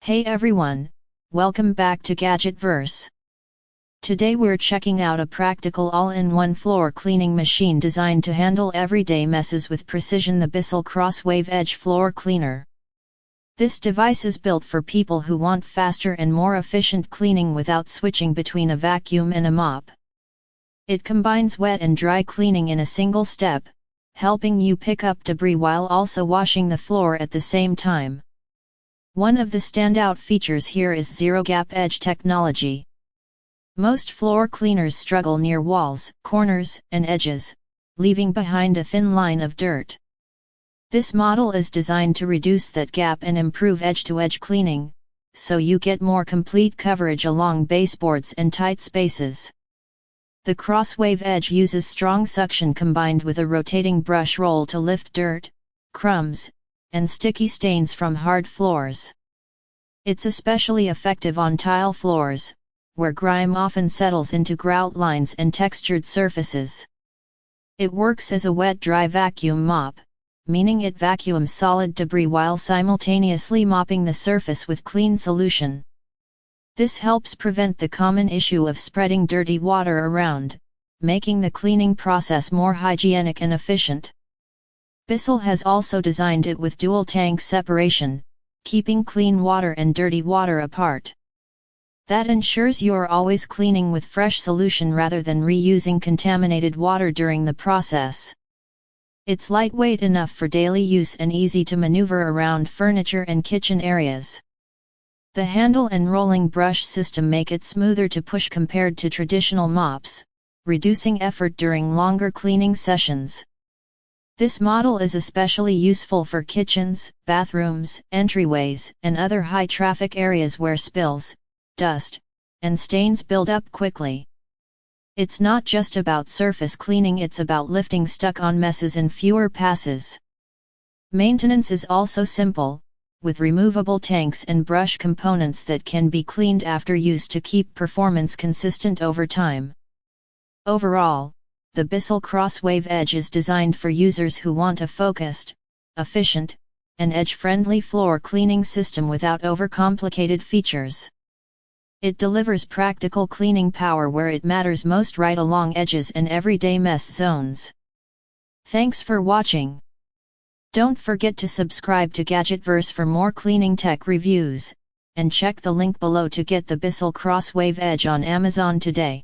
Hey everyone, welcome back to GadgetVerse. Today we're checking out a practical all-in-one floor cleaning machine designed to handle everyday messes with precision, the Bissell CrossWave Edge Floor Cleaner. This device is built for people who want faster and more efficient cleaning without switching between a vacuum and a mop. It combines wet and dry cleaning in a single step, helping you pick up debris while also washing the floor at the same time. One of the standout features here is zero-gap edge technology. Most floor cleaners struggle near walls, corners, and edges, leaving behind a thin line of dirt. This model is designed to reduce that gap and improve edge-to-edge cleaning, so you get more complete coverage along baseboards and tight spaces. The CrossWave Edge uses strong suction combined with a rotating brush roll to lift dirt, crumbs, and sticky stains from hard floors. It's especially effective on tile floors, where grime often settles into grout lines and textured surfaces. It works as a wet-dry vacuum mop, meaning it vacuums solid debris while simultaneously mopping the surface with clean solution. This helps prevent the common issue of spreading dirty water around, making the cleaning process more hygienic and efficient. Bissell has also designed it with dual tank separation, keeping clean water and dirty water apart. That ensures you're always cleaning with fresh solution rather than reusing contaminated water during the process. It's lightweight enough for daily use and easy to maneuver around furniture and kitchen areas. The handle and rolling brush system make it smoother to push compared to traditional mops, reducing effort during longer cleaning sessions. This model is especially useful for kitchens, bathrooms, entryways, and other high-traffic areas where spills, dust, and stains build up quickly. It's not just about surface cleaning, it's about lifting stuck-on messes in fewer passes. Maintenance is also simple, with removable tanks and brush components that can be cleaned after use to keep performance consistent over time. Overall, the Bissell CrossWave Edge is designed for users who want a focused, efficient, and edge-friendly floor cleaning system without overcomplicated features. It delivers practical cleaning power where it matters most, right along edges and everyday mess zones. Thanks for watching. Don't forget to subscribe to GadgetVerse for more cleaning tech reviews, and check the link below to get the Bissell CrossWave Edge on Amazon today.